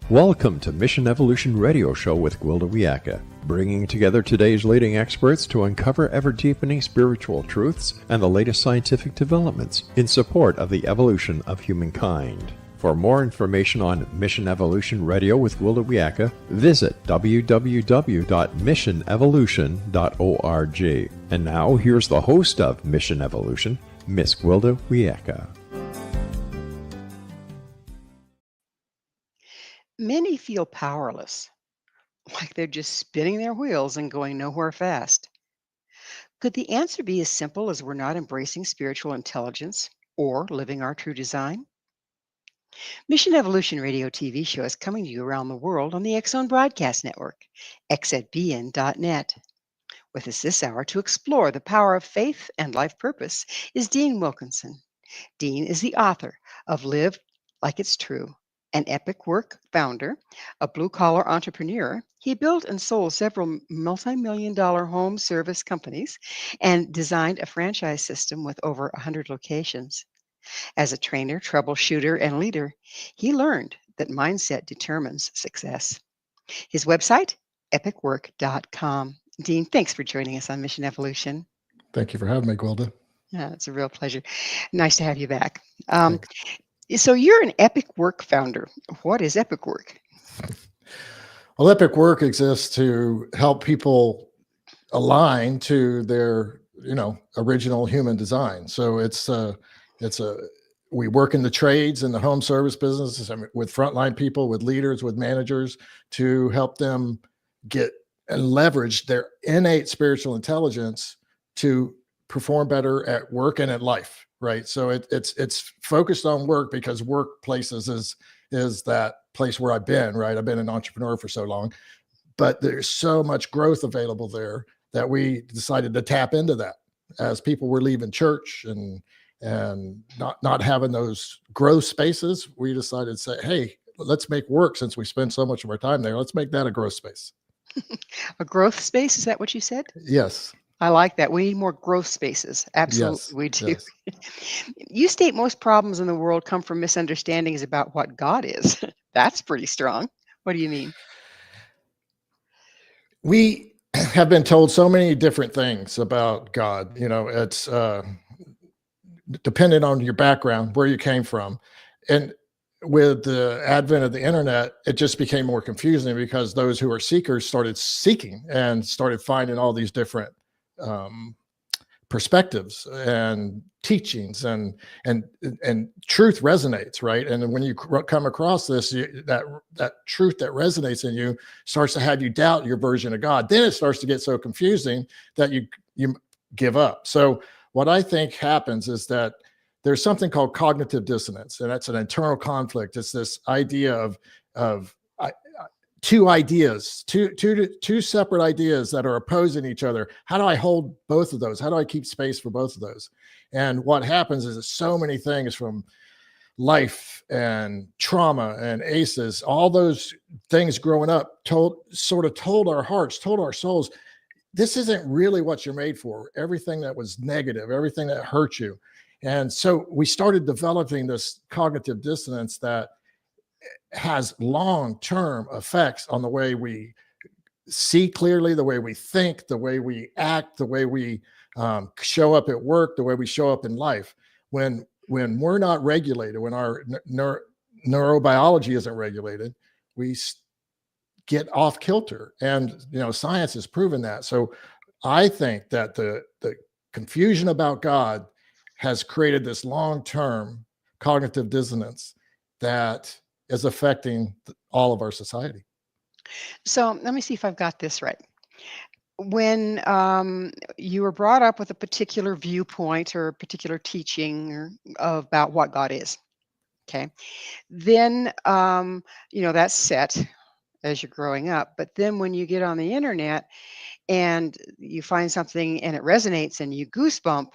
Welcome to Mission Evolution Radio Show with Gwilda Wiyaka, bringing together today's leading experts to uncover ever-deepening spiritual truths and the latest scientific developments in support of the evolution of humankind. For more information on Mission Evolution Radio with Gwilda Wiyaka, visit www.missionevolution.org. And now, here's the host of Mission Evolution, Miss Gwilda Wiyaka. Many feel powerless, like they're just spinning their wheels and going nowhere fast. Could the answer be as simple as we're not embracing spiritual intelligence or living our true design? Mission Evolution Radio TV show is coming to you around the world on the X-Zone Broadcast Network, xzbn.net. With us this hour to explore the power of faith and life purpose is Dean Wilkinson. Dean is the author of Live Like It's True, an Epoch Work Founder, a blue-collar entrepreneur. He built and sold several multi-million-dollar home service companies and designed a franchise system with over 100 locations. As a trainer, troubleshooter, and leader, he learned that mindset determines success. His website, epochwork.com. Dean, thanks for joining us on Mission Evolution. Thank you for having me, Gwilda. Yeah, it's a real pleasure. Nice to have you back. So you're an Epoch Work Founder. What is Epoch Work? Well, Epoch Work exists to help people align to their, original human design. So we work in the trades and the home service business with frontline people, with leaders, with managers to help them get and leverage their innate spiritual intelligence to perform better at work and at life. Right. So it's focused on work because workplaces is that place where I've been. Right. I've been an entrepreneur for so long, but there's so much growth available there that we decided to tap into that as people were leaving church and not having those growth spaces. We decided to say, hey, let's make work, since we spend so much of our time there. Let's make that a growth space. A growth space? Is that what you said? Yes. I like that. We need more growth spaces. Absolutely, yes, we do. Yes. You state most problems in the world come from misunderstandings about what God is. That's pretty strong. What do you mean? We have been told so many different things about God. It's dependent on your background, where you came from. And with the advent of the internet, it just became more confusing because those who are seekers started seeking and started finding all these different perspectives and teachings, and truth resonates, right? And when you come across this, that truth that resonates in you starts to have you doubt your version of God. Then it starts to get so confusing that you give up. So what I think happens is that there's something called cognitive dissonance, and that's an internal conflict. It's this idea of two ideas, two separate ideas that are opposing each other. How do I hold both of those? How do I keep space for both of those? And what happens is that so many things from life and trauma and ACEs, all those things growing up told our hearts, told our souls, this isn't really what you're made for. Everything that was negative, everything that hurt you. And so we started developing this cognitive dissonance that has long-term effects on the way we see clearly, the way we think, the way we act, the way we show up at work, the way we show up in life. When we're not regulated, when our neurobiology isn't regulated, we get off kilter. And science has proven that. So I think that the confusion about God has created this long-term cognitive dissonance that is affecting all of our society. So let me see if I've got this right. When you were brought up with a particular viewpoint or a particular teaching about what God is, okay, then that's set as you're growing up. But then when you get on the internet and you find something and it resonates and you goosebump,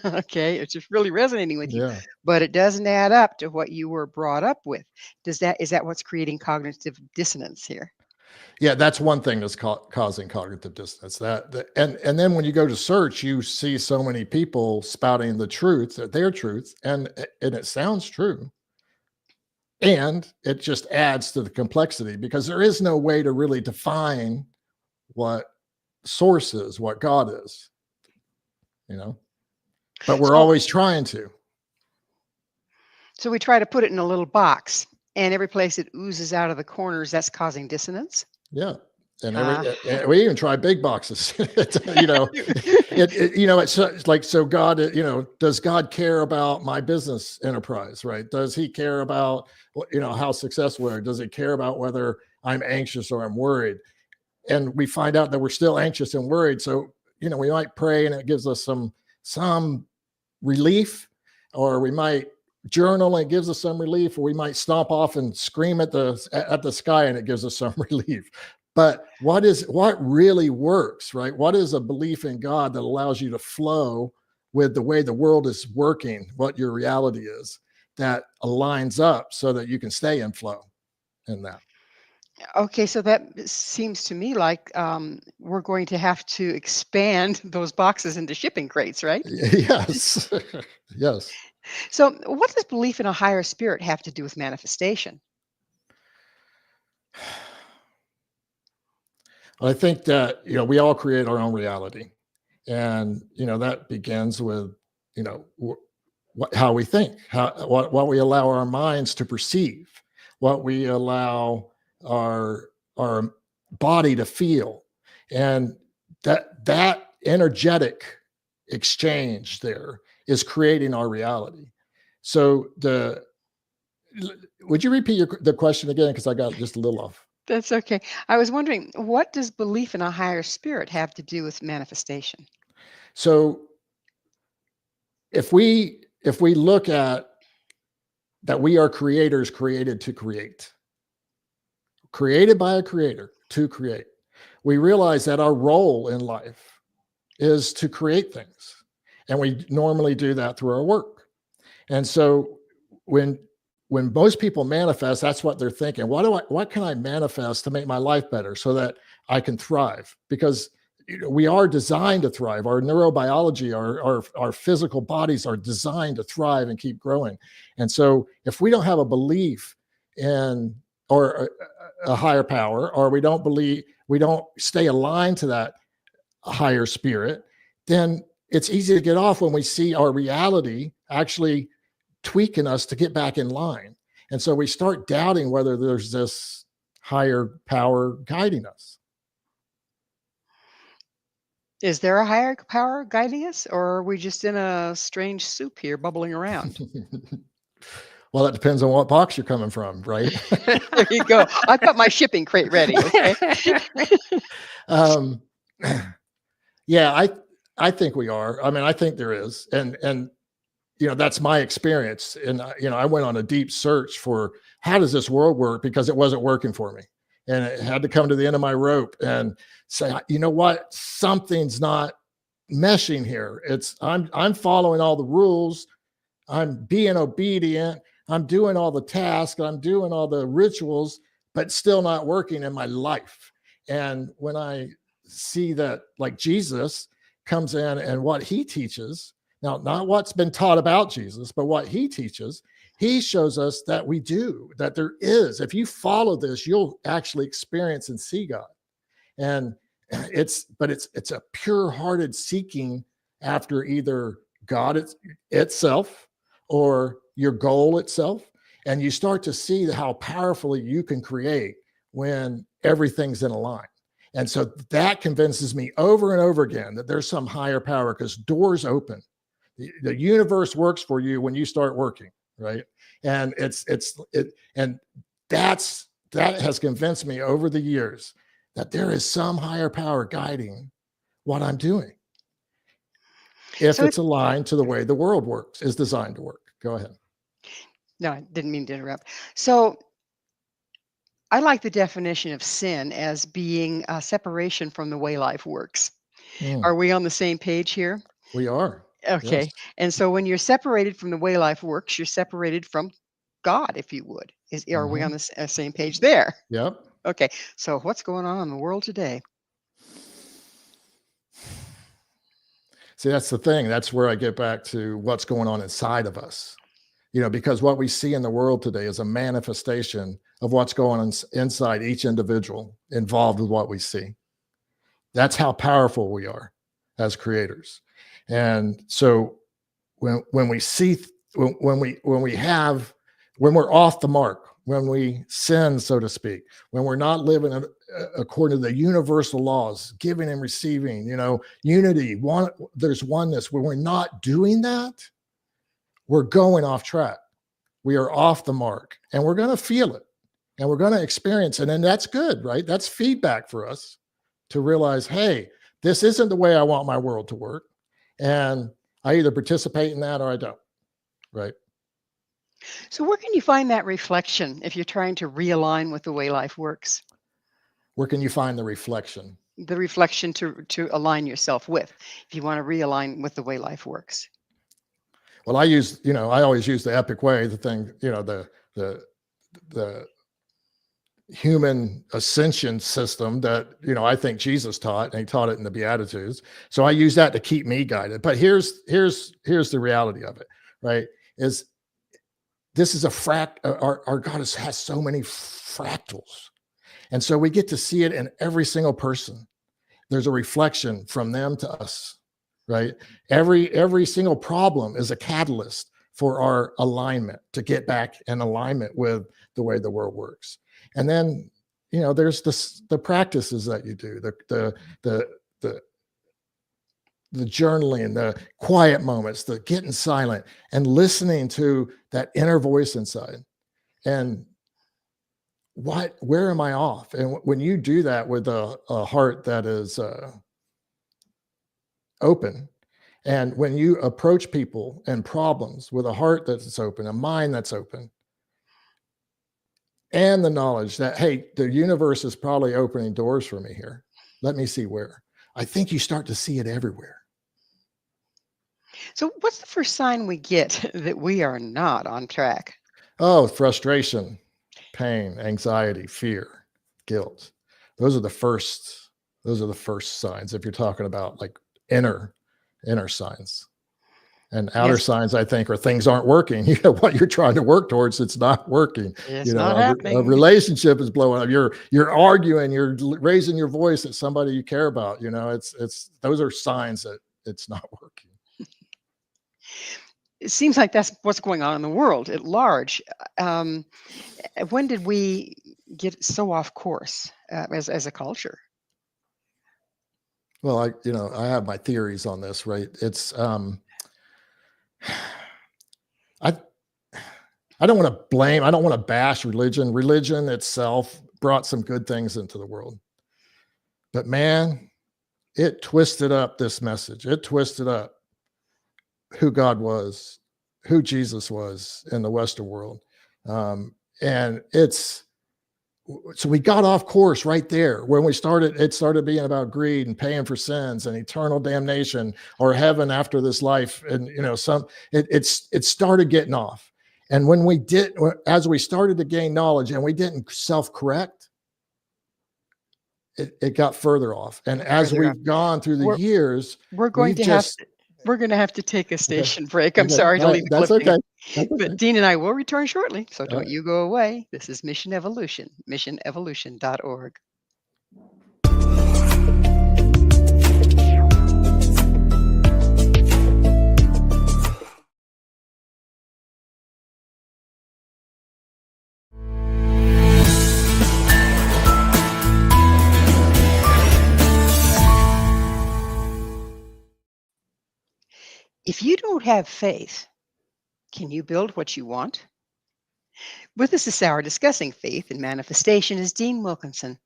okay, it's just really resonating with you, but it doesn't add up to what you were brought up with. Is that what's creating cognitive dissonance here? Yeah, that's one thing that's causing cognitive dissonance. And then when you go to search, you see so many people spouting the truth, their truth, and it sounds true, And it just adds to the complexity because there is no way to really define what source is, what God is, but we're So, always trying to. so we try to put it in a little box, and every place it oozes out of the corners, that's causing dissonance. Yeah. And Uh, we even try big boxes, it's like, so God, does God care about my business enterprise, right? Does he care about, how successful we are? Does he care about whether I'm anxious or I'm worried? And we find out that we're still anxious and worried. So, we might pray and it gives us some relief, or we might journal and it gives us some relief, or we might stomp off and scream at the sky and it gives us some relief. But what really works, right? What is a belief in God that allows you to flow with the way the world is working, what your reality is, that aligns up so that you can stay in flow in that? okay, so that seems to me like we're going to have to expand those boxes into shipping crates, right? Yes. Yes. So, what does belief in a higher spirit have to do with manifestation? I think that, we all create our own reality. And, that begins with, how we think, what we allow our minds to perceive, what we allow our body to feel. And that energetic exchange there is creating our reality. So would you repeat the question again? Because I got just a little off. That's okay. I was wondering, what does belief in a higher spirit have to do with manifestation? So if we look at that, we are creators created to create, created by a creator to create. We realize that our role in life is to create things. And we normally do that through our work. And so when most people manifest, that's what they're thinking. What can I manifest to make my life better so that I can thrive? Because we are designed to thrive. Our neurobiology, our physical bodies are designed to thrive and keep growing. And so if we don't have a belief in or a higher power, or we don't stay aligned to that higher spirit, then it's easy to get off when we see our reality actually tweaking us to get back in line. And so we start doubting whether there's this higher power guiding us. Is there a higher power guiding us, or are we just in a strange soup here bubbling around? Well, that depends on what box you're coming from, right? There you go. I've got my shipping crate ready. Okay. um, yeah, I think we are. I mean, I think there is, and that's my experience. And I went on a deep search for how does this world work, because it wasn't working for me, and it had to come to the end of my rope and say, you know what, something's not meshing here. I'm following all the rules, I'm being obedient, I'm doing all the tasks, I'm doing all the rituals, but still not working in my life. And when I see that, like, Jesus comes in and what he teaches, now, not what's been taught about Jesus, but what he teaches, he shows us that that there is. If you follow this, you'll actually experience and see God. And it's a pure-hearted seeking after either God itself or your goal itself. And you start to see how powerfully you can create when everything's in a line. And so that convinces me over and over again that there's some higher power, because doors open. The universe works for you when you start working, right? And that has convinced me over the years that there is some higher power guiding what I'm doing, if So it's aligned to the way the world is designed to work. Go ahead. no, I didn't mean to interrupt. So I like the definition of sin as being a separation from the way life works. Mm, Are we on the same page here? we are. Yes. Okay. And so when you're separated from the way life works, you're separated from God, if you would. Are we on Mm-hmm. the same page there? Yep. Okay. So what's going on in the world today? See, that's the thing. That's where I get back to what's going on inside of us. because what we see in the world today is a manifestation of what's going on inside each individual involved with what we see. That's how powerful we are as creators. And so when we see, when we're off the mark, when we sin, so to speak, when we're not living according to the universal laws, giving and receiving, unity, there's oneness. When we're not doing that, we're going off track. We are off the mark, and we're going to feel it, and we're going to experience it. And that's good, right? That's feedback for us to realize, hey, this isn't the way I want my world to work. And I either participate in that or I don't, right? So where can you find that reflection if you're trying to realign with the way life works? Where can you find the reflection? The reflection to align yourself with, if you want to realign with the way life works. Well, I always use the Epic Way, the thing, the human ascension system that, I think Jesus taught, and he taught it in the Beatitudes. So I use that to keep me guided. But here's the reality of it, right? This is our God has so many fractals. And so we get to see it in every single person. There's a reflection from them to us, right? Every single problem is a catalyst for our alignment, to get back in alignment with the way the world works. And then, there's the practices that you do, the journaling, the quiet moments, the getting silent and listening to that inner voice inside. And where am I off? And when you do that with a heart that is open, and when you approach people and problems with a heart that's open, a mind that's open, and the knowledge that, hey, the universe is probably opening doors for me here. Let me see where. I think you start to see it everywhere. So what's the first sign we get that we are not on track? Oh, frustration, pain, anxiety, fear, guilt. Those are the first signs, if you're talking about like inner signs. And outer signs, I think, are things aren't working. What you're trying to work towards, it's not working. It's not happening. A relationship is blowing up. You're arguing. You're raising your voice at somebody you care about. Those are signs that it's not working. It seems like that's what's going on in the world at large. When did we get so off course as a culture? Well, I have my theories on this, right? It's I don't want to blame, I don't want to bash religion. Religion itself brought some good things into the world. But man, it twisted up this message. It twisted up who God was, who Jesus was in the Western world. And so we got off course right there when it started being about greed and paying for sins and eternal damnation or heaven after this life. And, it started getting off. And as we started to gain knowledge and we didn't self-correct, it got further off. And as we've gone through the years, we're going to have to take a station break. I'm sorry to leave the That's cliffhanger. okay. But Dean and I will return shortly, so don't you go away. This is Mission Evolution, missionevolution.org. If you don't have faith, can you build what you want? With us this hour discussing faith and manifestation is Dean Wilkinson.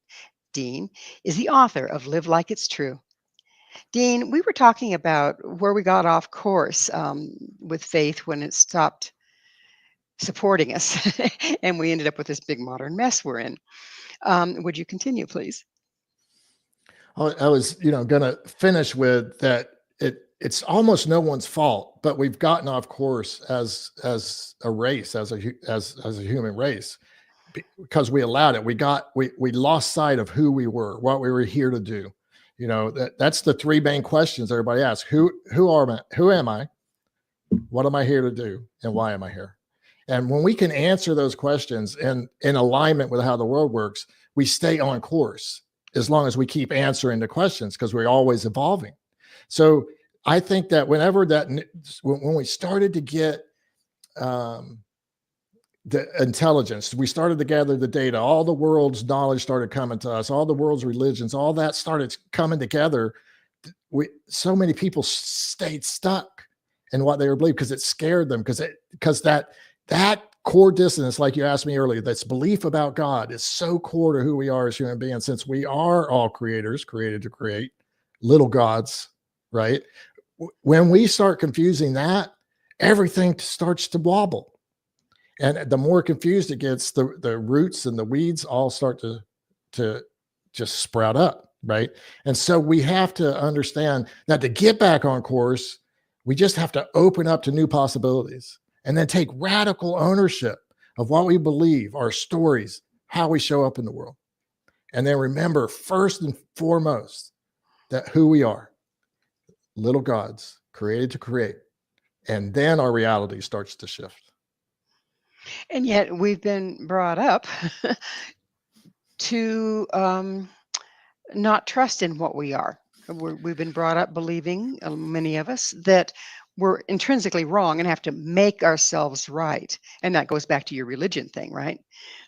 Dean is the author of Live Like It's True. Dean, we were talking about where we got off course with faith when it stopped supporting us and we ended up with this big modern mess we're in. Would you continue, please? I was, going to finish with that. It's almost no one's fault, but we've gotten off course as a race, as a human race, because we allowed it. We lost sight of who we were, what we were here to do. That's the three main questions everybody asks: who am I? What am I here to do? And why am I here? And when we can answer those questions in alignment with how the world works, we stay on course as long as we keep answering the questions, because we're always evolving. So I think that when we started to get the intelligence, we started to gather the data, all the world's knowledge started coming to us, all the world's religions, all that started coming together. So many people stayed stuck in what they were believing because it scared them, because that core dissonance, like you asked me earlier, that's belief about God is so core to who we are as human beings, since we are all creators, created to create, little gods, right? When we start confusing that, everything starts to wobble. And the more confused it gets, the roots and the weeds all start to just sprout up, right? And so we have to understand that to get back on course, we just have to open up to new possibilities and then take radical ownership of what we believe, our stories, how we show up in the world. And then remember, first and foremost, that who we are, little gods created to create. And then our reality starts to shift. And yet we've been brought up to not trust in what we are. We've been brought up believing, many of us, that we're intrinsically wrong and have to make ourselves right. And that goes back to your religion thing, right?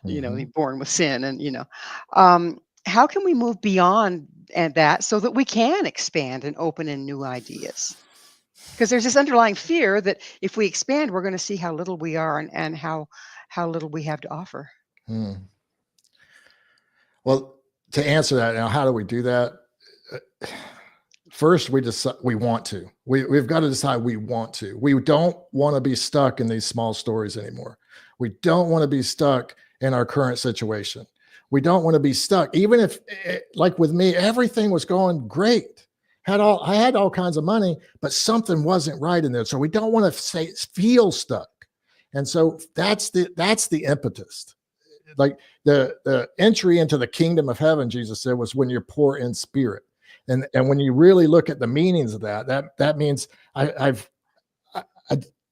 You know, you're born with sin, and how can we move beyond that so that we can expand and open in new ideas? Because there's this underlying fear that if we expand, we're going to see how little we are and how little we have to offer. Well, to answer that now, how do we do that? First, we want to. We've got to decide we want to. We don't want to be stuck in these small stories anymore. We don't want to be stuck in our current situation. We don't want to be stuck, even if, like with me, everything was going great. I had all kinds of money, but something wasn't right in there. So we don't want to feel stuck. And so that's the impetus. Like the entry into the kingdom of heaven, Jesus said, was when you're poor in spirit. And when you really look at the meanings of that means I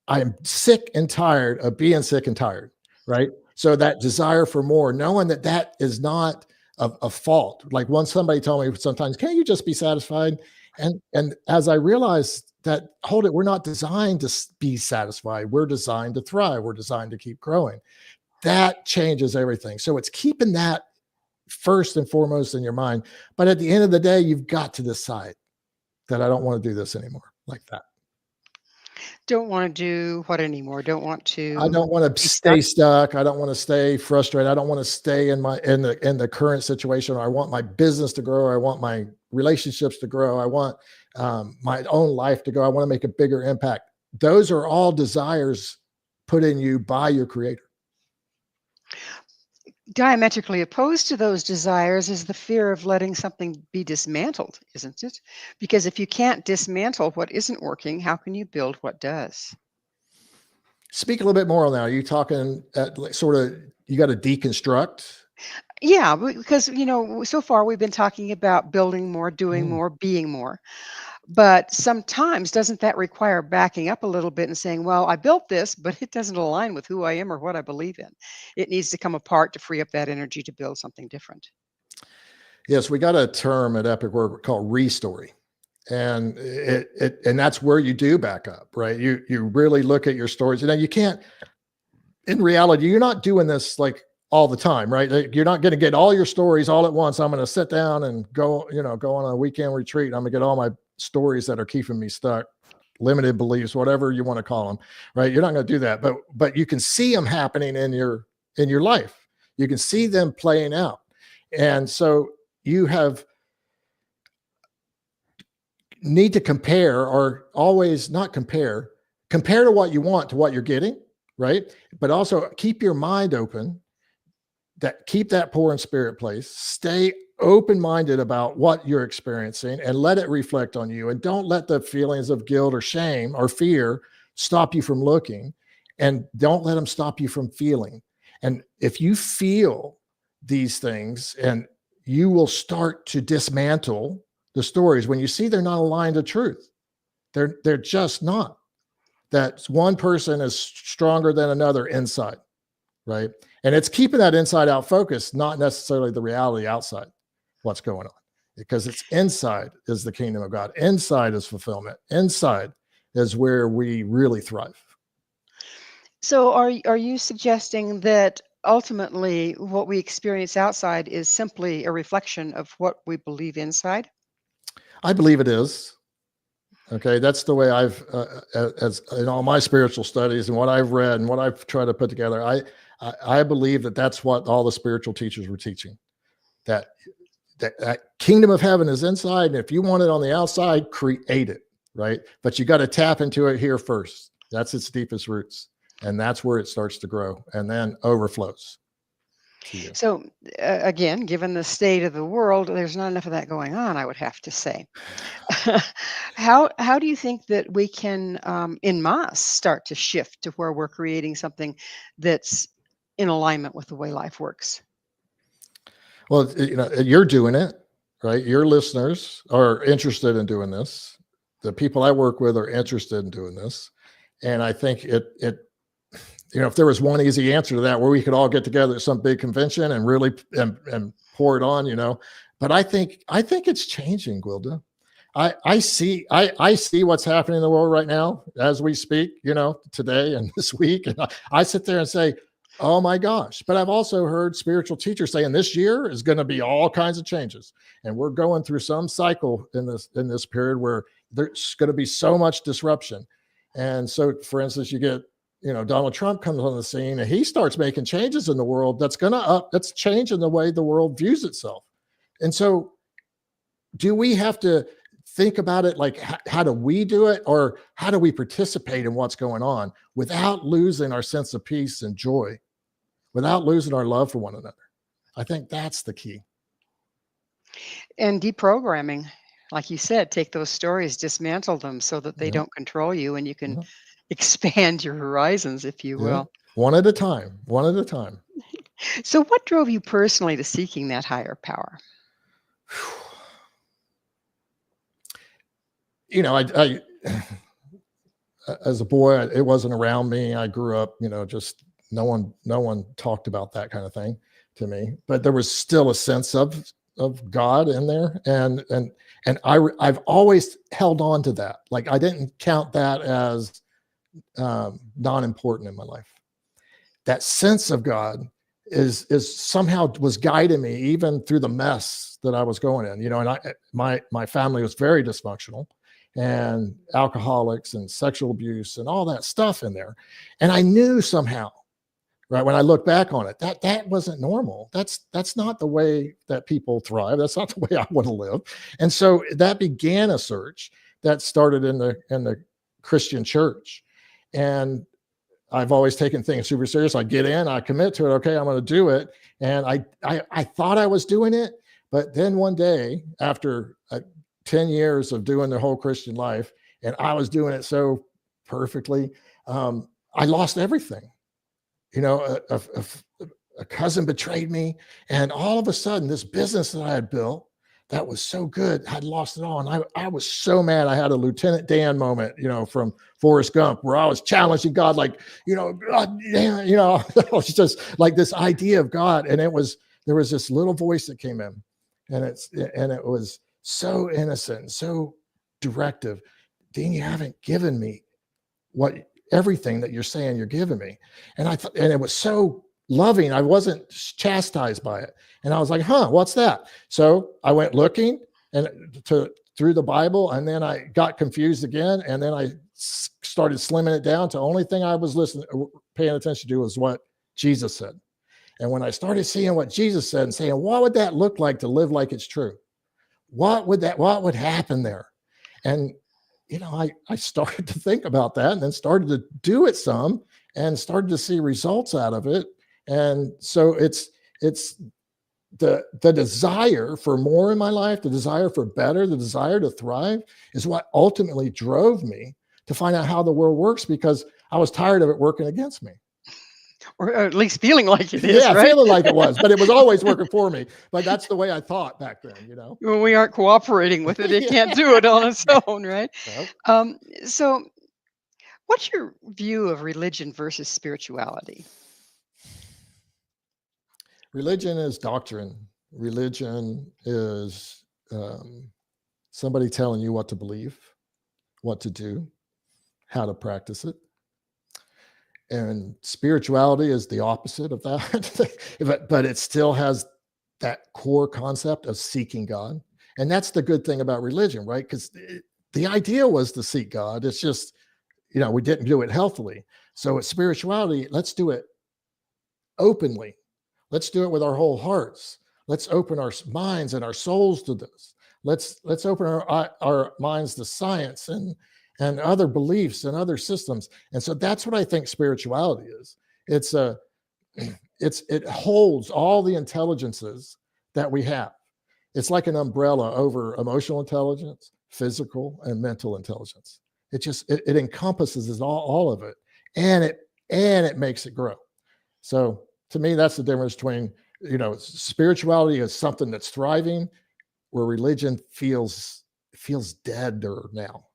am sick and tired of being sick and tired, right? So that desire for more, knowing that is not a fault. Like once somebody told me sometimes, can't you just be satisfied? And as I realized that, hold it, we're not designed to be satisfied. We're designed to thrive. We're designed to keep growing. That changes everything. So it's keeping that first and foremost in your mind. But at the end of the day, you've got to decide that I don't want to do this anymore like that. Don't want to do what anymore? I don't want to stay stuck. I don't want to stay frustrated. I don't want to stay in the current situation. I want my business to grow. I want my relationships to grow. I want my own life to go. I want to make a bigger impact. Those are all desires put in you by your creator. Diametrically opposed to those desires is the fear of letting something be dismantled, isn't it? Because if you can't dismantle what isn't working, how can you build what does? Speak a little bit more on that. Are you talking sort of, you got to deconstruct? Yeah, because, so far we've been talking about building more, doing more, being more. But sometimes doesn't that require backing up a little bit and saying, well, I built this, but it doesn't align with who I am or what I believe in. It needs to come apart to free up that energy to build something different. Yes, we got a term at Epoch Work called restory. And and that's where you do back up, right? You really look at your stories. You can't, in reality, you're not doing this like all the time, right? You're not going to get all your stories all at once. I'm going to sit down and go on a weekend retreat. I'm going to get all my stories that are keeping me stuck, limited beliefs, whatever you want to call them, right? You're not going to do that, but you can see them happening in your life. You can see them playing out. And so you need to compare, or always not compare to what you want to what you're getting, right? But also keep your mind open, keep that poor in spirit place, stay open-minded about what you're experiencing and let it reflect on you. And don't let the feelings of guilt or shame or fear stop you from looking, and don't let them stop you from feeling. And if you feel these things, and you will start to dismantle the stories when you see they're not aligned to truth. They're just not. that one person is stronger than another inside, right? And it's keeping that inside out focus, not necessarily the reality outside, what's going on, because it's inside is the kingdom of God. Inside is fulfillment. Inside is where we really thrive. So are you suggesting that ultimately what we experience outside is simply a reflection of what we believe inside? I believe it is. Okay, that's the way I've, as in all my spiritual studies and what I've read and what I've tried to put together, I believe that that's what all the spiritual teachers were teaching. That kingdom of heaven is inside, and if you want it on the outside, create it, right? But you got to tap into it here first. That's its deepest roots, and that's where it starts to grow, and then overflows. So again, given the state of the world, there's not enough of that going on, I would have to say. How do you think that we can, en masse, start to shift to where we're creating something that's in alignment with the way life works? Well, you're doing it, right? Your listeners are interested in doing this. The people I work with are interested in doing this. And I think if there was one easy answer to that, where we could all get together at some big convention and really and pour it on, but I think it's changing, Gwilda. I see what's happening in the world right now as we speak, today and this week. And I sit there and say, oh my gosh. But I've also heard spiritual teachers saying this year is going to be all kinds of changes. And we're going through some cycle in this period where there's going to be so much disruption. And so, for instance, you get, Donald Trump comes on the scene and he starts making changes in the world that's changing the way the world views itself. And so do we have to think about it like, how do we do it? Or how do we participate in what's going on without losing our sense of peace and joy, without losing our love for one another? I think that's the key. And deprogramming, like you said, take those stories, dismantle them so that they don't control you, and you can expand your horizons, if you will. One at a time. So what drove you personally to seeking that higher power? I as a boy, it wasn't around me. I grew up, just no one talked about that kind of thing to me, but there was still a sense of God in there. And I've always held on to that. Like, I didn't count that as non-important in my life. That sense of God is somehow was guiding me even through the mess that I was going in, and my family was very dysfunctional, and alcoholics and sexual abuse and all that stuff in there. And I knew somehow, right, when I look back on it, that wasn't normal. That's not the way that people thrive. That's not the way I want to live. And so that began a search that started in the Christian church. And I've always taken things super serious. I get in, I commit to it. Okay, I'm going to do it. And I thought I was doing it, but then one day, after 10 years of doing the whole Christian life, and I was doing it so perfectly, I lost everything. A cousin betrayed me, and all of a sudden, this business that I had built that was so good, I'd lost it all. And I was so mad. I had a Lieutenant Dan moment, from Forrest Gump, where I was challenging God, like, God, damn, it was just like this idea of God. And there was this little voice that came in, and it was so innocent, so directive. Dean, you haven't given me everything that you're saying you're giving me. And and it was so loving. I wasn't chastised by it. And I was like, what's that? So I went looking through the Bible, and then I got confused again. And then I started slimming it down to only thing I was paying attention to was what Jesus said. And when I started seeing what Jesus said and saying, what would that look like to live like it's true? What would happen there? And, I started to think about that, and then started to do it some, and started to see results out of it. And so it's the desire for more in my life, the desire for better, the desire to thrive is what ultimately drove me to find out how the world works, because I was tired of it working against me. Or at least feeling like it is, yeah, right? Feeling like it was, but it was always working for me. But that's the way I thought back then, When we aren't cooperating with it, it can't do it on its own, right? Nope. So What's your view of religion versus spirituality? Religion is doctrine. Religion is somebody telling you what to believe, what to do, how to practice it. And spirituality is the opposite of that, but it still has that core concept of seeking God. And that's the good thing about religion, right? Because the idea was to seek God. It's just, we didn't do it healthily. So with spirituality, let's do it openly. Let's do it with our whole hearts. Let's open our minds and our souls to this. Let's open our minds to science and other beliefs and other systems. And so that's what I think spirituality is. It holds all the intelligences that we have. It's like an umbrella over emotional intelligence, physical, and mental intelligence. It encompasses all of it, and it makes it grow. So to me, that's the difference between, spirituality is something that's thriving, where religion feels dead or now.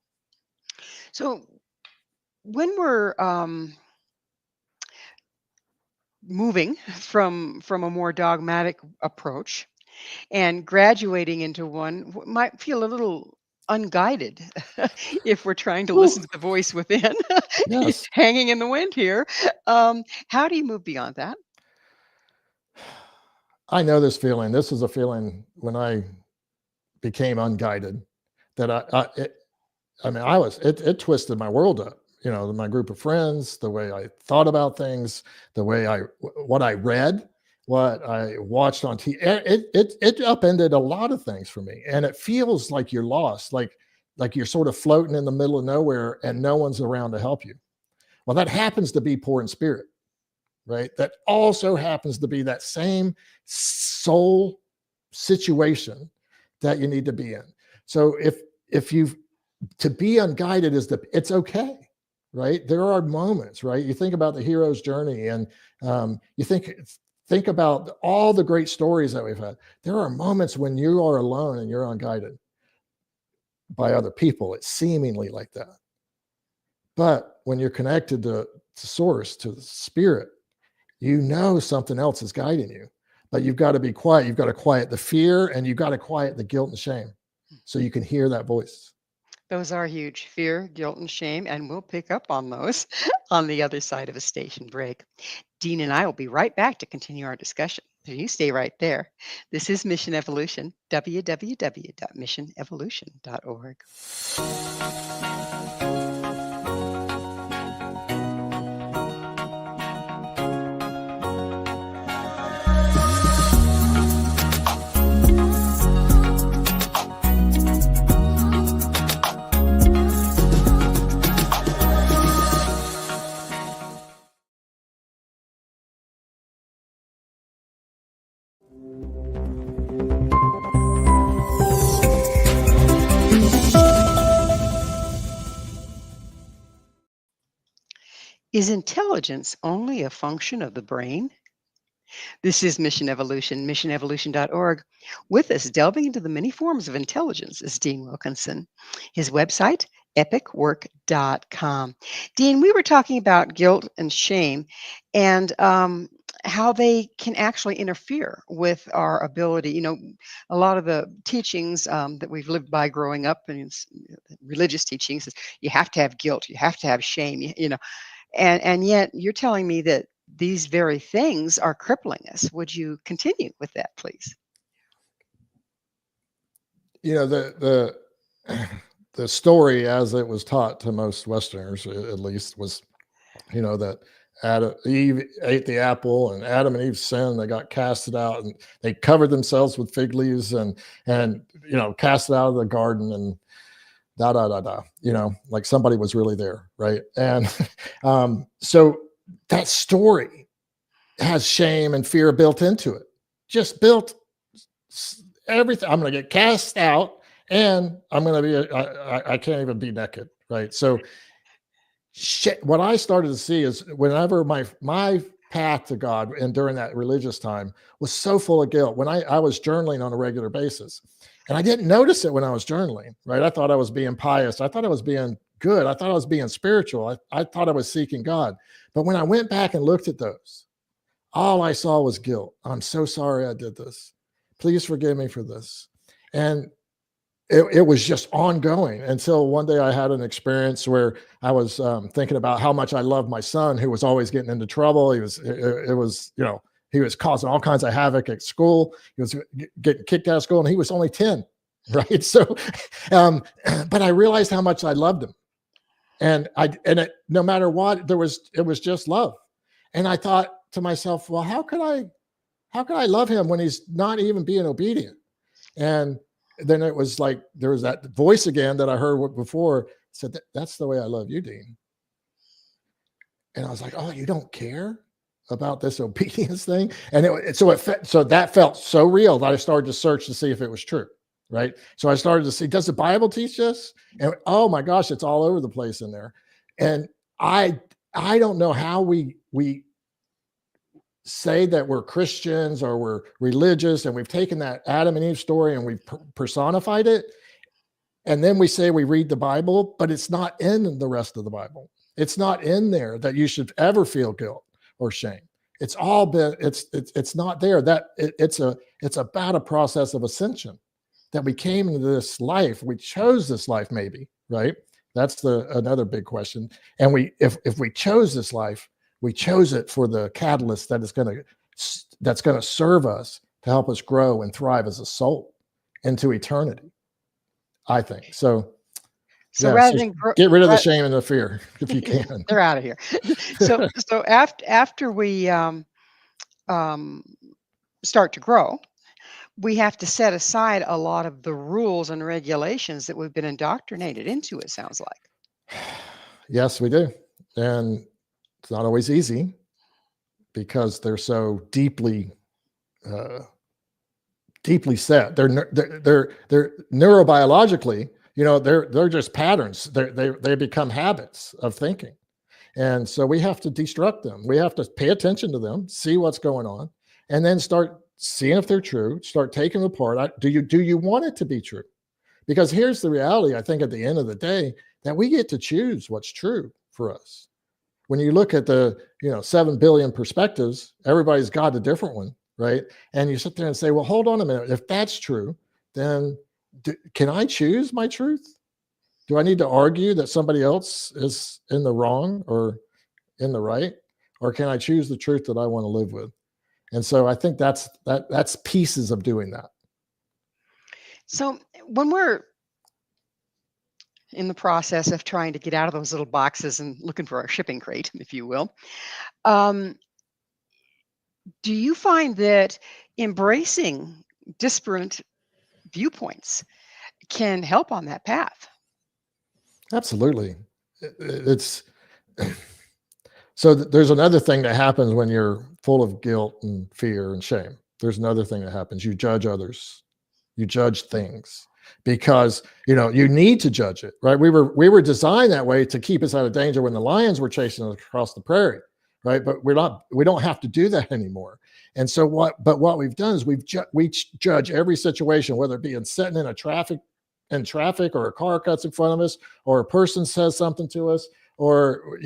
So when we're moving from a more dogmatic approach and graduating into one might feel a little unguided if we're trying to listen to the voice within, Yes. hanging in the wind here. How do you move beyond that? I know this feeling. This is a feeling when I became unguided, that it twisted my world up. My group of friends, the way I thought about things, the way what I read, what I watched on TV, it upended a lot of things for me. And it feels like you're lost, like you're sort of floating in the middle of nowhere and no one's around to help you. Well, that happens to be poor in spirit, right? That also happens to be that same soul situation that you need to be in. So to be unguided it's okay, right? There are moments, right? You think about the hero's journey, and you think about all the great stories that we've had. There are moments when you are alone and you're unguided by other people. It's seemingly like that. But when you're connected to source, to the spirit, something else is guiding you. But you've got to be quiet. You've got to quiet the fear, and you've got to quiet the guilt and shame so you can hear that voice. Those are huge: fear, guilt, and shame, and we'll pick up on those on the other side of a station break. Dean and I will be right back to continue our discussion. So you stay right there. This is Mission Evolution, www.missionevolution.org. Is intelligence only a function of the brain? This is Mission Evolution, missionevolution.org. With us, delving into the many forms of intelligence, is Dean Wilkinson. His website, epochwork.com. Dean, we were talking about guilt and shame and how they can actually interfere with our ability. A lot of the teachings that we've lived by growing up, and religious teachings, is you have to have guilt, you have to have shame, and yet you're telling me that these very things are crippling us. Would you continue with that, please? The story, as it was taught to most Westerners, at least, was, that Eve ate the apple, and Adam and Eve sinned. They got casted out, and they covered themselves with fig leaves and casted out of the garden, and like somebody was really there, right? And so that story has shame and fear built into it. Just built everything. I'm going to get cast out, and I'm going to be, I can't even be naked, right? So what I started to see is whenever my path to God and during that religious time was so full of guilt, when I was journaling on a regular basis, and I didn't notice it when I was journaling, right? I thought I was being pious. I thought I was being good. I thought I was being spiritual. I thought I was seeking God. But when I went back and looked at those, all I saw was guilt. I'm so sorry I did this. Please forgive me for this. And it was just ongoing until one day I had an experience where I was thinking about how much I loved my son, who was always getting into trouble. He was causing all kinds of havoc at school. He was getting kicked out of school, and he was only 10, right? So, but I realized how much I loved him, and no matter what, it was just love. And I thought to myself, well, how could I love him when he's not even being obedient? And then it was like there was that voice again that I heard before, said, that's the way I love you, Dean. And I was like, oh, you don't care about this obedience thing? And so that felt so real that I started to search to see if it was true, right? So I started to see, does the Bible teach this? And oh my gosh, it's all over the place in there. And I don't know how we say that we're Christians or we're religious, and we've taken that Adam and Eve story and we've personified it. And then we say we read the Bible, but it's not in the rest of the Bible. It's not in there that you should ever feel guilt or shame. It's all been, it's not there. It's about a process of ascension, that we came into this life. We chose this life, maybe, right? That's another big question. And if we chose this life, we chose it for the catalyst that's going to serve us to help us grow and thrive as a soul into eternity, I think. So rather than get rid of the shame and the fear if you can. They're out of here. So after we start to grow, we have to set aside a lot of the rules and regulations that we've been indoctrinated into, it sounds like. Yes, we do. And it's not always easy because they're so deeply set. They're neurobiologically, they're just patterns. They become habits of thinking. And so we have to destruct them. We have to pay attention to them, see what's going on, and then start seeing if they're true, start taking them apart. Do you want it to be true? Because here's the reality, I think, at the end of the day, that we get to choose what's true for us. When you look at the 7 billion perspectives, everybody's got a different one, right? And you sit there and say, well, hold on a minute. If that's true, then can I choose my truth? Do I need to argue that somebody else is in the wrong or in the right? Or can I choose the truth that I want to live with? And so I think that's pieces of doing that. So when we're in the process of trying to get out of those little boxes and looking for our shipping crate, if you will, do you find that embracing disparate viewpoints can help on that path? Absolutely. So there's another thing that happens when you're full of guilt and fear and shame. There's another thing that happens. You judge others. You judge things because, you need to judge it, right? We were designed that way to keep us out of danger when the lions were chasing us across the prairie, right? But we don't have to do that anymore. And so what we've done is we judge every situation, whether it be sitting in traffic or a car cuts in front of us, or a person says something to us, or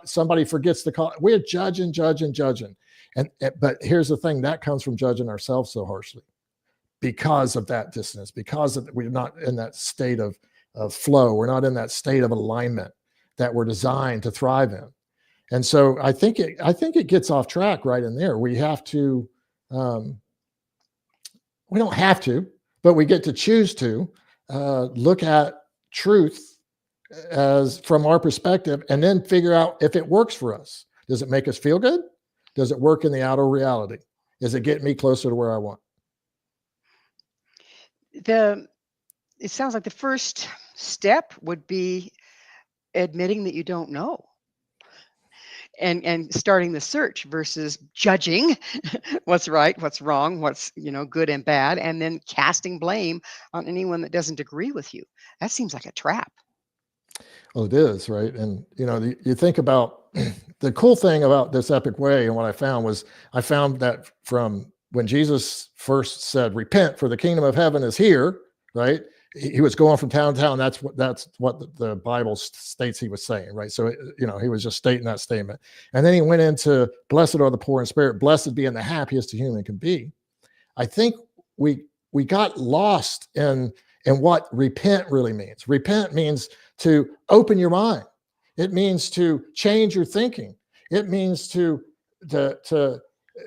somebody forgets to call. We're judging. But here's the thing, that comes from judging ourselves so harshly because of that dissonance, because we're not in that state of flow. We're not in that state of alignment that we're designed to thrive in. And so I think it gets off track right in there. We have to, we don't have to, but we get to choose to look at truth as from our perspective, and then figure out if it works for us. Does it make us feel good? Does it work in the outer reality? Is it getting me closer to where I want? It sounds like the first step would be admitting that you don't know, and starting the search versus judging what's right, what's wrong, what's good and bad, and then casting blame on anyone that doesn't agree with you. That seems like a trap. Well, it is, right? And you think about the cool thing about this epic way, and what I found that from when Jesus first said, repent for the kingdom of heaven is here, right? he was going from town to town. That's what the Bible states he was saying, right? So, he was just stating that statement. And then he went into blessed are the poor in spirit, blessed being the happiest a human can be. I think we got lost in what repent really means. Repent means to open your mind. It means to change your thinking. It means to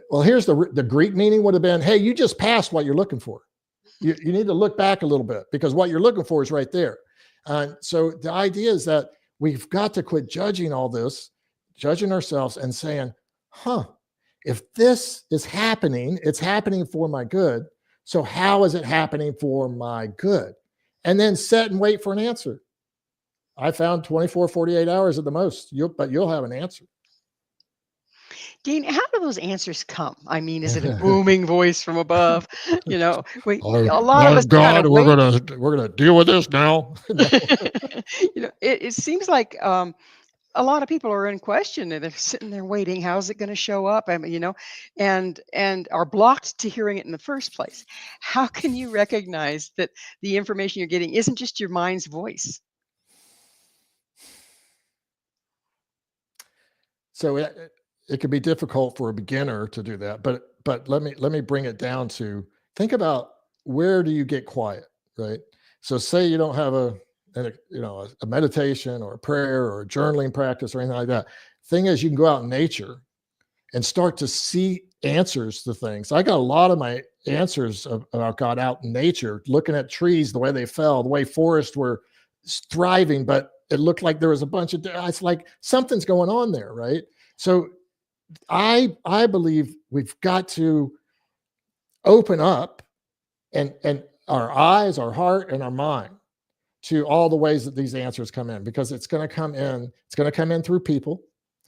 well, here's the Greek meaning would have been, hey, you just passed what you're looking for. You need to look back a little bit because what you're looking for is right there. So the idea is that we've got to quit judging all this, judging ourselves and saying, if this is happening, it's happening for my good. So how is it happening for my good? And then set and wait for an answer. I found 24, 48 hours at the most, but you'll have an answer. Dean, how do those answers come? I mean, is it a booming voice from above? A lot of us God, we're gonna deal with this now. It seems like a lot of people are in question and they're sitting there waiting. How's it going to show up? I mean, and are blocked to hearing it in the first place. How can you recognize that the information you're getting isn't just your mind's voice? So it could be difficult for a beginner to do that, but let me bring it down to think about where do you get quiet, right? So say you don't have a meditation or a prayer or a journaling practice or anything like that. Thing is, you can go out in nature and start to see answers to things. I got a lot of my answers about God out in nature, looking at trees, the way they fell, the way forests were thriving, but it looked like there was a bunch of, it's like something's going on there, right? So I believe we've got to open up and our eyes, our heart, and our mind to all the ways that these answers come in, because it's going to come in. It's going to come in through people.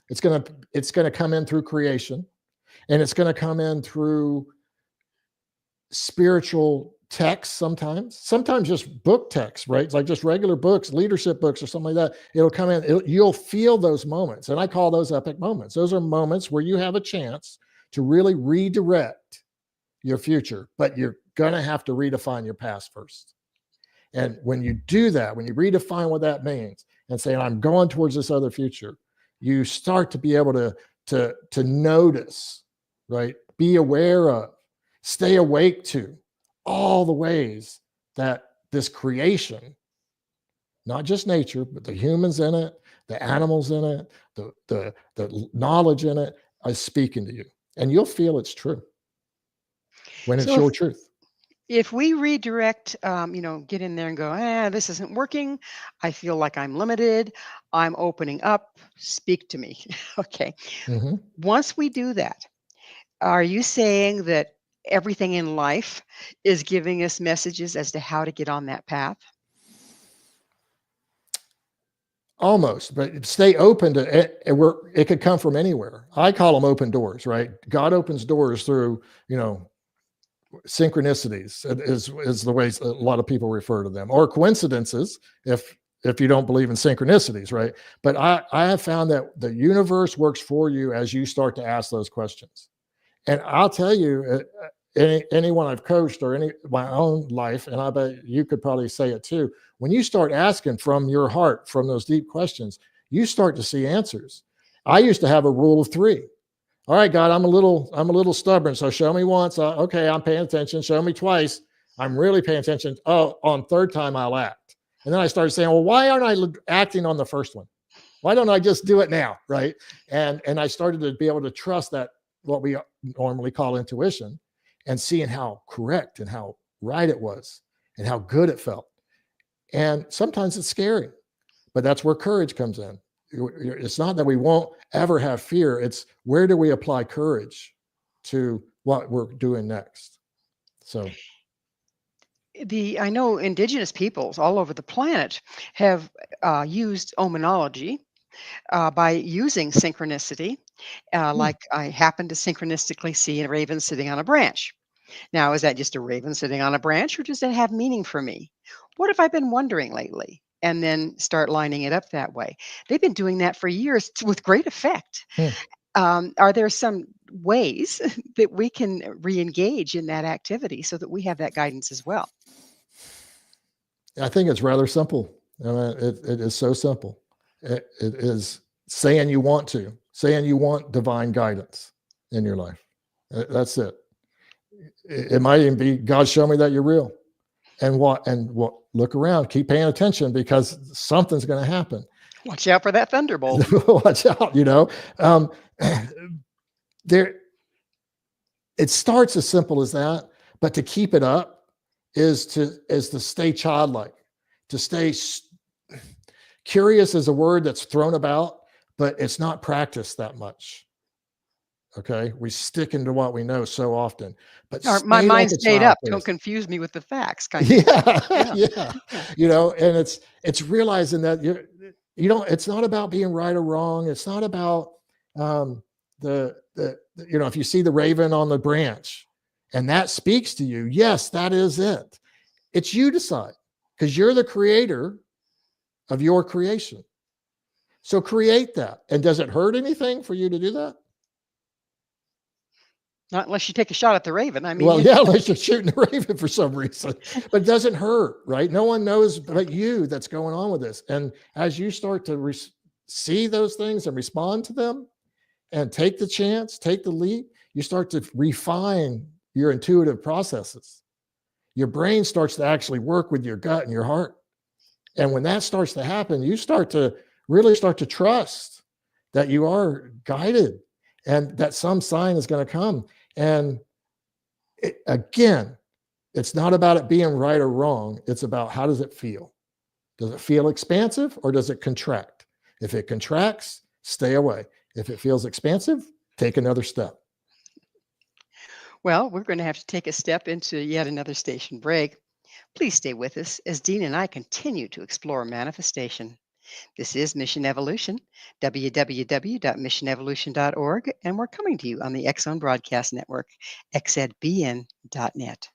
It's going to come in through creation, and it's going to come in through spiritual text sometimes just book text, right? It's like just regular books, leadership books or something like that. It'll come in, you'll feel those moments. And I call those epic moments. Those are moments where you have a chance to really redirect your future, but you're going to have to redefine your past first. And when you do that, when you redefine what that means and say, I'm going towards this other future, you start to be able to notice, right? Be aware of, stay awake to all the ways that this creation, not just nature, but the humans in it, the animals in it, the knowledge in it, is speaking to you. And you'll feel it's true when it's your truth. If we redirect, get in there and go, this isn't working. I feel like I'm limited. I'm opening up. Speak to me. Okay. Mm-hmm. Once we do that, are you saying that everything in life is giving us messages as to how to get on that path? Almost, but stay open to it. It could come from anywhere. I call them open doors, right? God opens doors through, synchronicities is the way a lot of people refer to them, or coincidences if you don't believe in synchronicities, right? But I have found that the universe works for you as you start to ask those questions. And I'll tell you, anyone I've coached or my own life, and I bet you could probably say it too, when you start asking from your heart, from those deep questions, you start to see answers. I used to have a rule of 3. All right, God, I'm a little stubborn. So show me once. Okay, I'm paying attention. Show me twice. I'm really paying attention. Oh, on third time I'll act. And then I started saying, well, why aren't I acting on the first one? Why don't I just do it now, right? And I started to be able to trust that, what we normally call intuition, and seeing how correct and how right it was and how good it felt. And sometimes it's scary, but that's where courage comes in. It's not that we won't ever have fear. It's where do we apply courage to what we're doing next? So I know indigenous peoples all over the planet have used omenology by using synchronicity. Like I happened to synchronistically see a raven sitting on a branch. Now, is that just a raven sitting on a branch, or does that have meaning for me? What have I been wondering lately? And then start lining it up that way. They've been doing that for years with great effect. Are there some ways that we can re-engage in that activity so that we have that guidance as well? I think it's rather simple. I mean, it is so simple. It is saying you want divine guidance in your life. That's it. It might even be, God, show me that you're real. And what, look around, keep paying attention, because something's going to happen. Watch out for that thunderbolt. Watch out, it starts as simple as that, but to keep it up is to stay childlike, to stay curious is a word that's thrown about, but it's not practiced that much. Okay, we stick into what we know so often, but My mind stayed up. Don't confuse me with the facts, kind of. Yeah. And it's realizing that it's not about being right or wrong. It's not about if you see the raven on the branch and that speaks to you, yes, that is it. It's you decide, because you're the creator of your creation. So create that. And does it hurt anything for you to do that? Not unless you take a shot at the raven. I mean, unless you're shooting the raven for some reason, but it doesn't hurt, right? No one knows but you that's going on with this. And as you start to see those things and respond to them and take the chance, take the leap, you start to refine your intuitive processes. Your brain starts to actually work with your gut and your heart. And when that starts to happen, you really start to trust that you are guided and that some sign is going to come. And again, it's not about it being right or wrong. It's about, how does it feel? Does it feel expansive or does it contract? If it contracts, stay away. If it feels expansive, take another step. Well, we're going to have to take a step into yet another station break. Please stay with us as Dean and I continue to explore manifestation. This is Mission Evolution, www.missionevolution.org, and we're coming to you on the X Zone Broadcast Network, xzbn.net.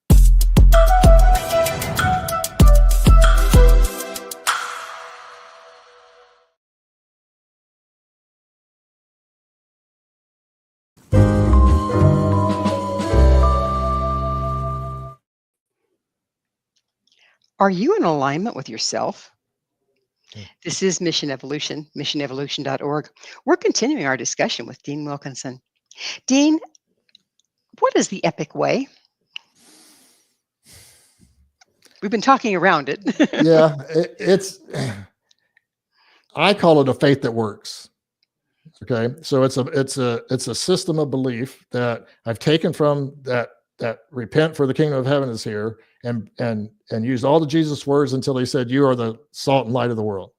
Are you in alignment with yourself? This is Mission Evolution, missionevolution.org. We're continuing our discussion with Dean Wilkinson. Dean, what is the Epic Way? We've been talking around it. Yeah, I call it a faith that works. Okay, so it's a system of belief that I've taken from that repent, for the kingdom of heaven is here, and used all the Jesus words until he said, you are the salt and light of the world.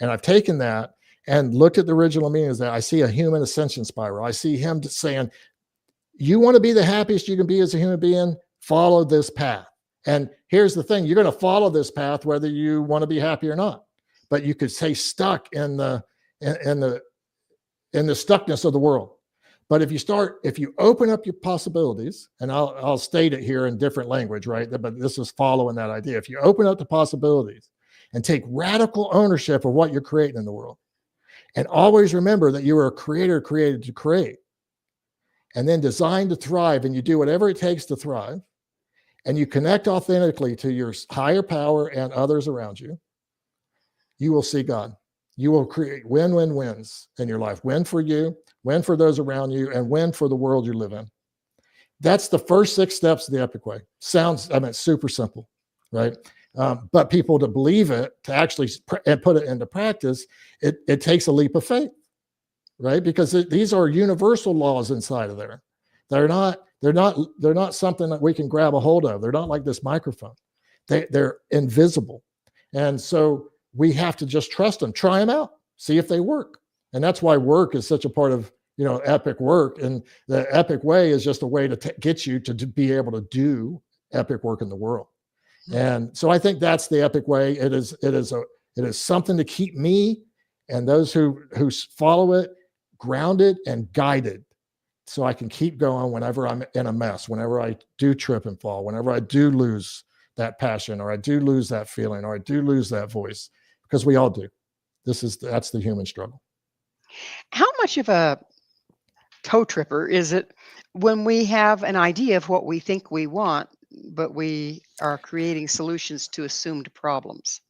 And I've taken that and looked at the original meaning is that I see a human ascension spiral. I see him saying, you want to be the happiest you can be as a human being, follow this path. And here's the thing, you're going to follow this path whether you want to be happy or not. But you could stay stuck in the stuckness of the world. But if you open up your possibilities, and I'll state it here in different language, right? But this is following that idea. If you open up the possibilities and take radical ownership of what you're creating in the world, and always remember that you are a creator created to create, and then designed to thrive, and you do whatever it takes to thrive, and you connect authentically to your higher power and others around you, you will see God. You will create win-win-wins in your life. Win for you, win for those around you, and win for the world you live in. That's the first 6 steps of the Epic Way. It's super simple, right? But people to believe it, to actually put it into practice, it takes a leap of faith, right? Because these are universal laws inside of there. They're not something that we can grab a hold of. They're not like this microphone. They're invisible. And so we have to just trust them, try them out, see if they work. And that's why work is such a part of, epic work. And the Epic Way is just a way to get you to be able to do epic work in the world. And so I think that's the Epic Way. It is something to keep me and those who follow it grounded and guided, so I can keep going whenever I'm in a mess, whenever I do trip and fall, whenever I do lose that passion, or I do lose that feeling, or I do lose that voice, because we all do. That's the human struggle. How much of a toe tripper is it when we have an idea of what we think we want, we are creating solutions to assumed problems.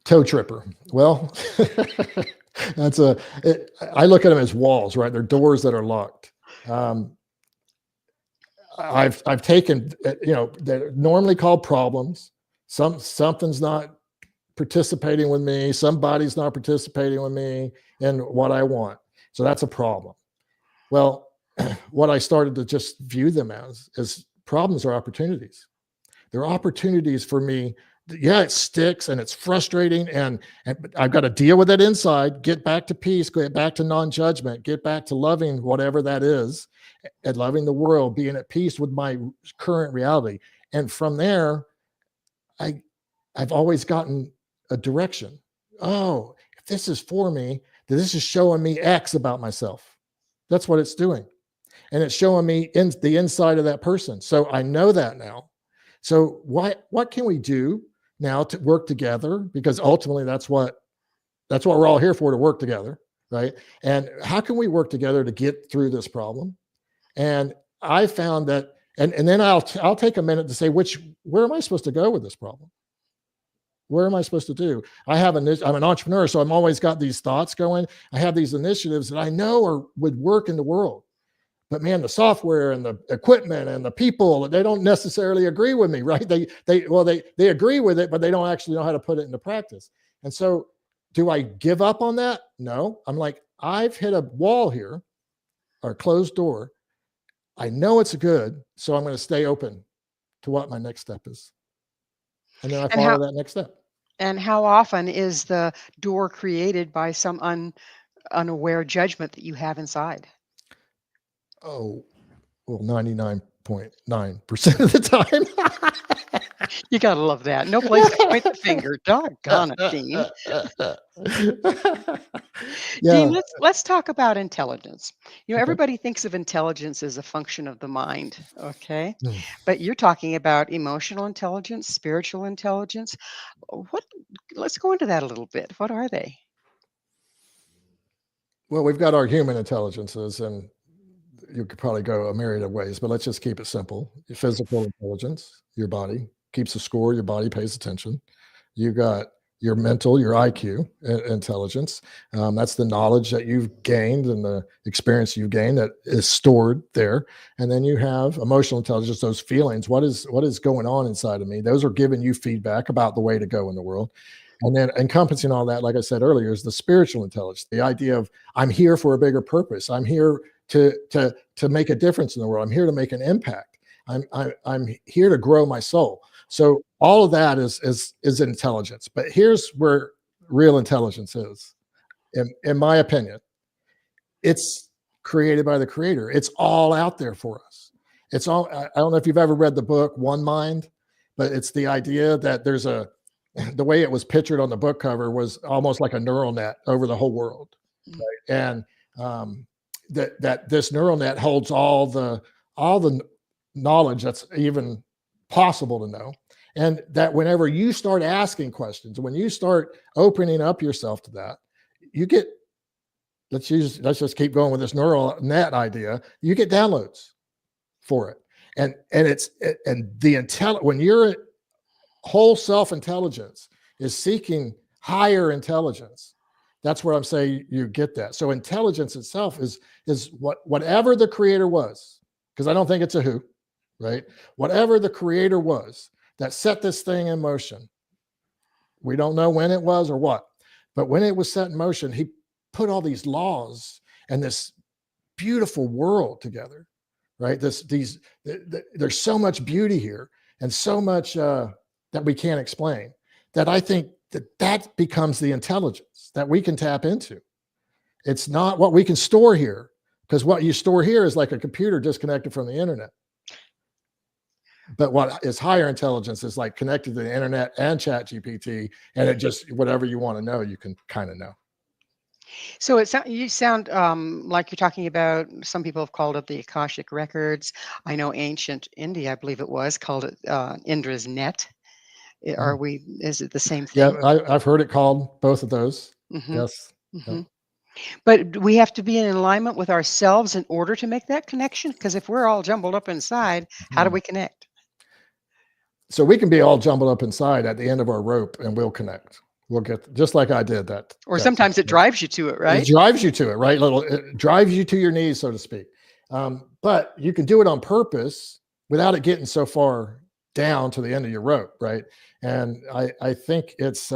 Toe tripper. Well, I look at them as walls, right? They're doors that are locked. I've taken, they're normally called problems. Something's not participating with me. Somebody's not participating with me in what I want. So that's a problem. Well, what I started to just view them as problems are opportunities. They're opportunities for me. Yeah, it sticks and it's frustrating, and I've got to deal with it inside, get back to peace, get back to non-judgment, get back to loving whatever that is, and loving the world, being at peace with my current reality. And from there, I've always gotten a direction. Oh, if this is for me, then this is showing me X about myself. That's what it's doing. And it's showing me in the inside of that person. So I know that now. So what can we do now to work together? Because ultimately that's what we're all here for, to work together, right? And how can we work together to get through this problem? And I found that, and then I'll take a minute to say, where am I supposed to go with this problem? Where am I supposed to do? I'm an entrepreneur, so I'm always got these thoughts going. I have these initiatives that I know would work in the world. But man, the software and the equipment and the people, they don't necessarily agree with me, right? They agree with it, but they don't actually know how to put it into practice. And so do I give up on that? No. I'm like, I've hit a wall here, or a closed door. I know it's good, so I'm going to stay open to what my next step is. And then I follow that next step. And how often is the door created by some unaware judgment that you have inside? Oh, well, 99.9% of the time. You got to love that. No place to point the finger. Doggone it, Dean. Yeah. Dean, let's talk about intelligence. Everybody thinks of intelligence as a function of the mind, okay? But you're talking about emotional intelligence, spiritual intelligence. Let's go into that a little bit. What are they? Well, we've got our human intelligences, and you could probably go a myriad of ways, but let's just keep it simple. Your physical intelligence, your body keeps a score, your body pays attention. You got your mental, your IQ intelligence. That's the knowledge that you've gained and the experience you've gained that is stored there. And then you have emotional intelligence, those feelings. What is going on inside of me? Those are giving you feedback about the way to go in the world. And then encompassing all that, like I said earlier, is the spiritual intelligence, the idea of I'm here for a bigger purpose. I'm here to make a difference in the world. I'm here to make an impact. I'm here to grow my soul. So all of that is intelligence. But here's where real intelligence is, in my opinion. It's created by the creator. It's all out there for us. It's all. I don't know if you've ever read the book One Mind, but it's the idea that there's the way it was pictured on the book cover was almost like a neural net over the whole world, right? And that this neural net holds all the knowledge that's even possible to know. And that whenever you start asking questions, when you start opening up yourself to that, you get, let's just keep going with this neural net idea, you get downloads for it. And when your whole self-intelligence is seeking higher intelligence, that's where I'm saying you get that. So intelligence itself is whatever the creator was, because I don't think it's a who, right? Whatever the creator was that set this thing in motion. We don't know when it was or what, but when it was set in motion, he put all these laws and this beautiful world together, right? There's so much beauty here and so much that we can't explain, that I think that becomes the intelligence that we can tap into. It's not what we can store here, because what you store here is like a computer disconnected from the internet. But what is higher intelligence is like connected to the internet and Chat GPT, and it just, whatever you want to know, you can kind of know. So you sound like you're talking about, some people have called it the Akashic Records. I know ancient India, I believe it was, called it Indra's Net. Is it the same thing? Yeah, I've heard it called both of those. Mm-hmm. Yes. Mm-hmm. But we have to be in alignment with ourselves in order to make that connection. Because if we're all jumbled up inside, how do Mhm. we connect? So we can be all jumbled up inside at the end of our rope, and we'll connect. We'll get just like I did that. Or sometimes it drives you to it, It right? drives you to it, right? It drives you to your knees, so to speak. But you can do it on purpose without it getting so far down to the end of your rope, right? And I think it's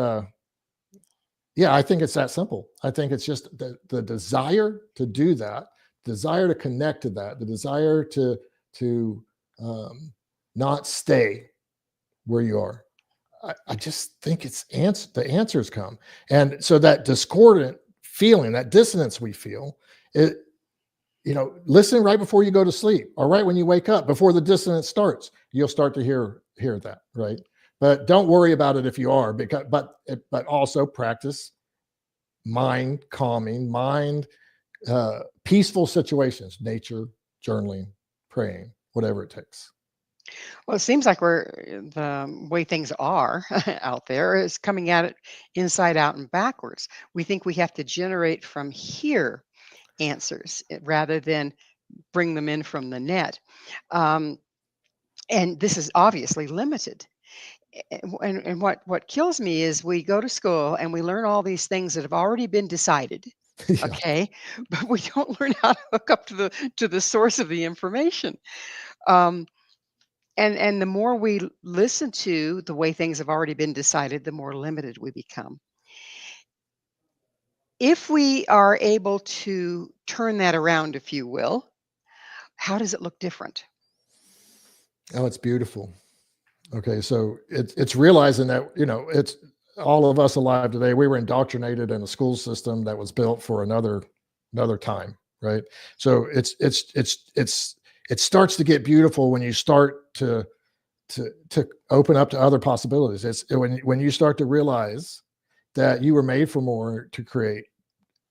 yeah, I think it's that simple. I think it's just the desire to do that, desire to connect to that, the desire to um, not stay where you are. I just think the answers come. And so that discordant feeling, that dissonance we feel, it, listen right before you go to sleep or right when you wake up, before the dissonance starts, you'll start to hear that, right? But don't worry about it if you are, but also practice mind calming, peaceful situations, nature, journaling, praying, whatever it takes. Well, it seems like the way things are out there is coming at it inside out and backwards. We think we have to generate from here answers rather than bring them in from the net. Um, and this is obviously limited. And what kills me is we go to school and we learn all these things that have already been decided. Yeah. Okay, but we don't learn how to hook up to the source of the information. Um, and the more we listen to the way things have already been decided, the more limited we become. If we are able to turn that around, if you will, how does it look different? Oh, it's beautiful. Okay, so it's realizing that it's all of us alive today. We were indoctrinated in a school system that was built for another time, right? So it starts to get beautiful when you start to open up to other possibilities. It's when you start to realize that you were made for more, to create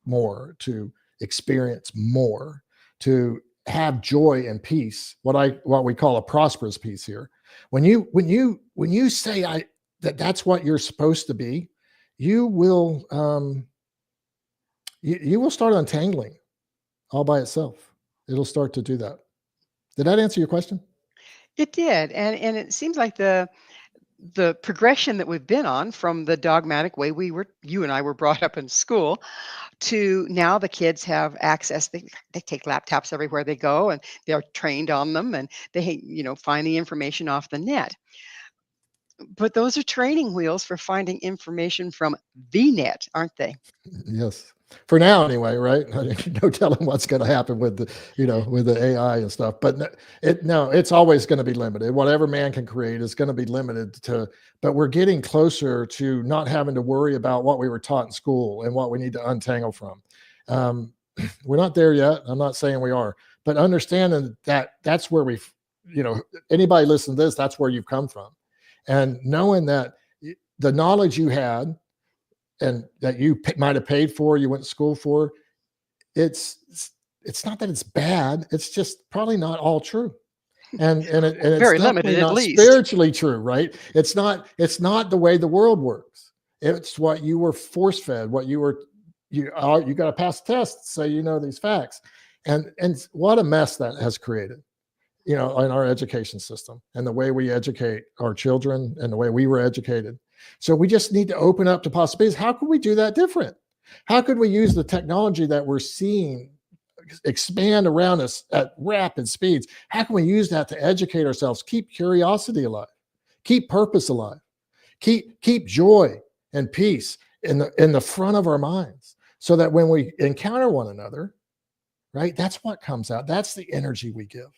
more, to experience more, to have joy and peace, what we call a prosperous peace here. When you say that's what you're supposed to be, you will you will start untangling all by itself. It'll start to do that. Did that answer your question? It did, and it seems like the progression that we've been on from the dogmatic way you and I were brought up in school to now the kids have access. They take laptops everywhere they go and they're trained on them and they find the information off the net. But those are training wheels for finding information from the net, aren't they? Yes. For now, anyway, right? No telling what's going to happen with with the AI and stuff. But it's always going to be limited. Whatever man can create is going to be limited to. But we're getting closer to not having to worry about what we were taught in school and what we need to untangle from. Um, we're not there yet. I'm not saying we are, but understanding that that's where anybody listen to this, that's where you've come from, and knowing that the knowledge you had and that you might have paid for, you went to school for, it's not that it's bad. It's just probably not all true, and it's Very limited, definitely at not least. spiritually true, right? It's not the way the world works. It's what you were force fed, what you got to pass tests so you know these facts, and what a mess that has created, in our education system and the way we educate our children and the way we were educated. So we just need to open up to possibilities. How could we do that different? How could we use the technology that we're seeing expand around us at rapid speeds? How can we use that to educate ourselves, keep curiosity alive, keep purpose alive, keep joy and peace in the front of our minds, so that when we encounter one another, right, that's what comes out. That's the energy we give.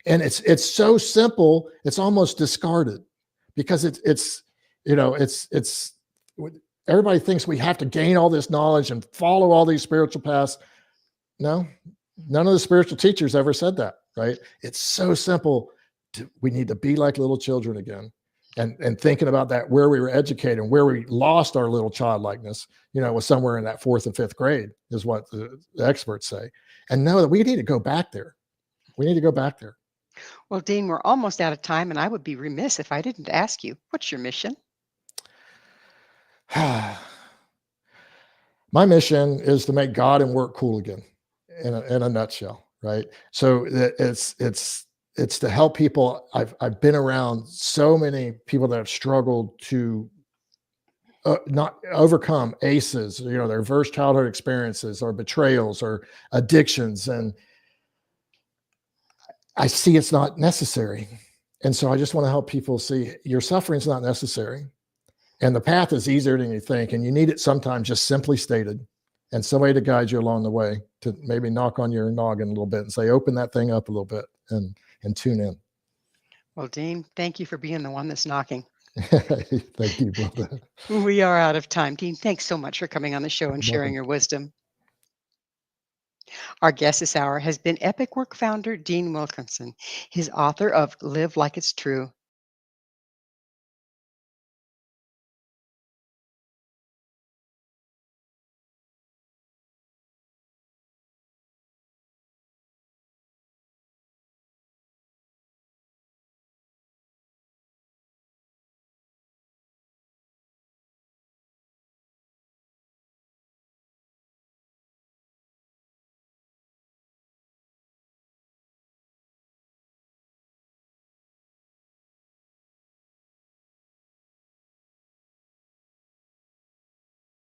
And it's so simple, it's almost discarded, because it's everybody thinks we have to gain all this knowledge and follow all these spiritual paths. No, none of the spiritual teachers ever said that, right? It's so simple. We need to be like little children again, and thinking about that, where we were educated and where we lost our little childlikeness, was somewhere in that fourth and fifth grade, is what the experts say. And know that we need to go back there. We need to go back there. Well, Dean, we're almost out of time, and I would be remiss if I didn't ask you, what's your mission? My mission is to make God and work cool again, in a nutshell, right? So it's to help people. I've been around so many people that have struggled to not overcome ACEs, their adverse childhood experiences or betrayals or addictions, and I see it's not necessary. And so I just want to help people see your suffering is not necessary. And the path is easier than you think. And you need it sometimes just simply stated and somebody to guide you along the way, to maybe knock on your noggin a little bit and say, open that thing up a little bit and tune in. Well, Dean, thank you for being the one that's knocking. Thank you, Gwilda. We are out of time. Dean, thanks so much for coming on the show and You're sharing welcome. your wisdom. Our guest this hour has been Epoch Work founder Dean Wilkinson. He's author of Live Like It's True,